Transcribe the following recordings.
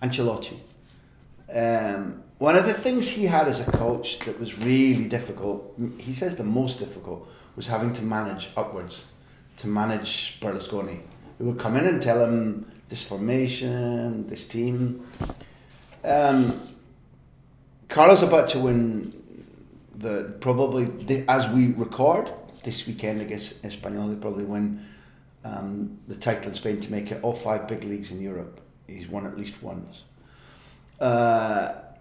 Ancelotti. One of the things he had as a coach that was really difficult, he says the most difficult, was having to manage upwards, to manage Berlusconi, who would come in and tell him this formation, this team. Carlo's about to win as we record this weekend against Espanyol. He'll probably win the title in Spain to make it all 5 big leagues in Europe. He's won at least once.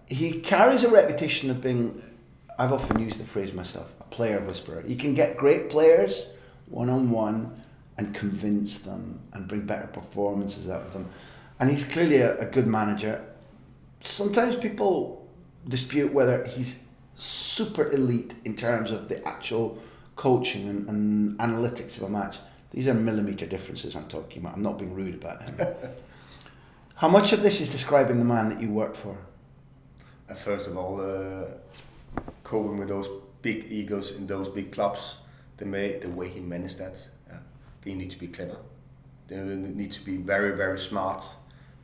He carries a reputation of being, I've often used the phrase myself, a player whisperer. He can get great players one-on-one and convince them and bring better performances out of them. And he's clearly a good manager. Sometimes people dispute whether he's super elite in terms of the actual coaching and analytics of a match. These are millimetre differences I'm talking about. I'm not being rude about him. How much of this is describing the man that you work for? First of all, coping with those big egos in those big clubs, the way he managed that, they need to be clever. They need to be very, very smart,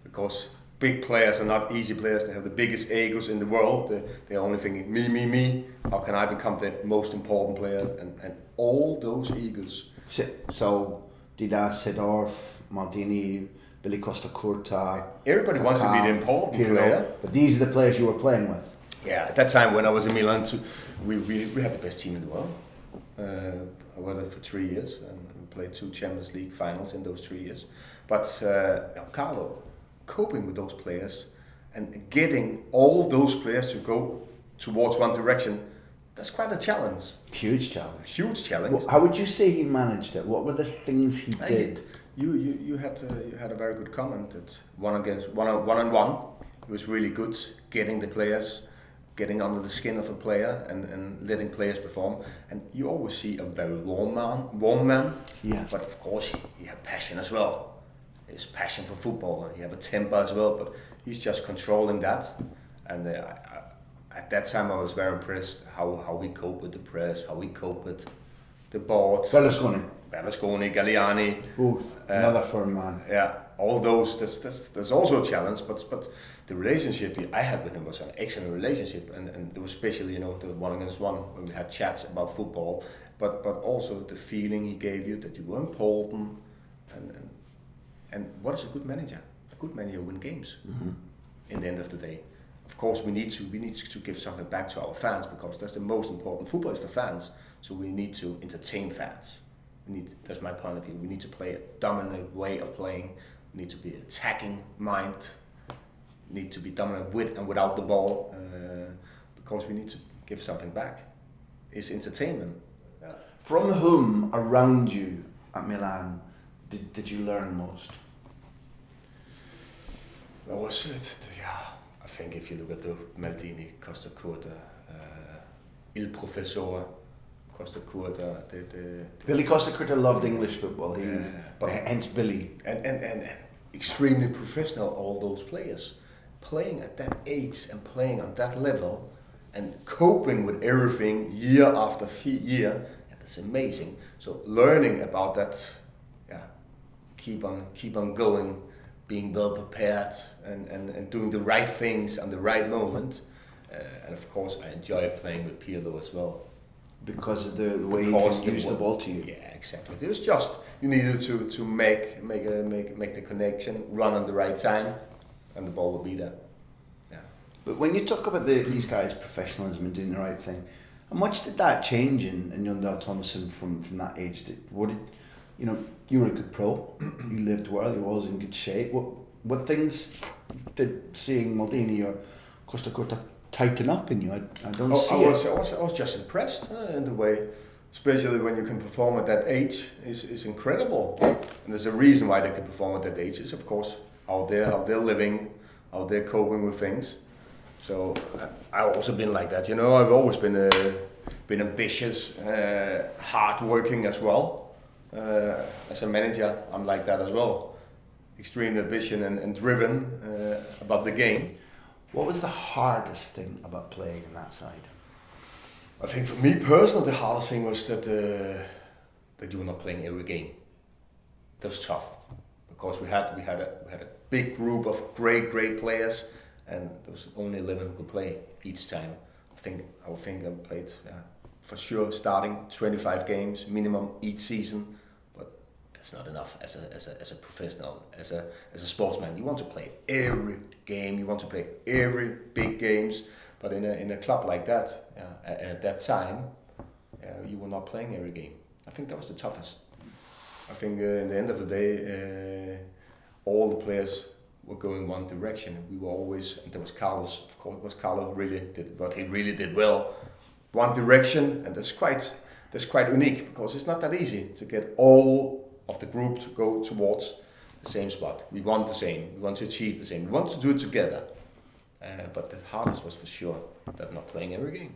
because big players are not easy players. They have the biggest egos in the world. They're only thinking, me. How can I become the most important player? And all those egos. So, Dida, Seedorf, Maldini, Billy Costa Curta. Everybody Kaka, wants to be the important Pirlo, player. But these are the players you were playing with. Yeah, at that time when I was in Milan, we had the best team in the world. I was there for 3 years and we played 2 Champions League finals in those 3 years. But Carlo, coping with those players and getting all those players to go towards one direction, that's quite a challenge. Huge challenge. Huge challenge. How would you say he managed it? What were the things he did? You had a very good comment that one on one, he was really good getting the players, getting under the skin of a player and letting players perform. And you always see a very warm man. Yeah. But of course he had passion as well. His passion for football. He had a temper as well. But he's just controlling that. And at that time I was very impressed how he coped with the press, how he coped with the board. Berlusconi, Galliani. Another firm man. Yeah, all those. There's also a challenge, but the relationship I had with him was an excellent relationship, and there was especially the 1-against-1 when we had chats about football, but also the feeling he gave you that you were important, and what is a good manager? A good manager wins games. Mm-hmm. In the end of the day, of course we need to give something back to our fans, because that's the most important. Football is for fans, so we need to entertain fans. That's my point of view. We need to play a dominant way of playing. We need to be attacking mind. We need to be dominant with and without the ball, because we need to give something back. It's entertainment. Yeah. From whom around you at Milan did you learn most? That was it. Yeah, I think if you look at the Maldini, Costa Curta, Il Professor. Costa Curta, Billy Costa Curta loved English football. Hence Billy. And extremely professional. All those players playing at that age and playing on that level and coping with everything year after year. And that's amazing. So learning about that, keep on going, being well prepared and doing the right things on the right moment. And of course, I enjoy playing with Pirlo as well. Because of the way he can use the ball to you. Yeah, exactly. It was just you needed to make the connection, run on the right time, and the ball will be there. Yeah. But when you talk about these guys' professionalism and doing the right thing, how much did that change in Jon Dahl Tomasson from that age? You were a good pro. You lived well. You were always in good shape. What things did seeing Maldini or Costa Curta tighten up in you? I don't see it. I was just impressed in the way, especially when you can perform at that age, is incredible. And there's a reason why they can perform at that age. It's of course how they're living, how they're coping with things. So I've also been like that. I've always been ambitious, hard-working as well. As a manager, I'm like that as well. Extreme ambition and driven about the game. What was the hardest thing about playing in that side? I think for me personally, the hardest thing was that you were not playing every game. That was tough, because we had a big group of great players, and there was only 11 who could play each time. I think I played for sure starting 25 games minimum each season, but that's not enough as a professional, as a sportsman. You want to play every game, you want to play every big games, but in a club like that, at that time, you were not playing every game. I think that was the toughest. I think in the end of the day, all the players were going one direction. We were always, and there was Carlos, of course, Carlo really did what he really did well. One direction, and that's quite unique, because it's not that easy to get all of the group to go towards the same spot. We want the same, we want to achieve the same, we want to do it together. But the hardest was for sure that not playing every game.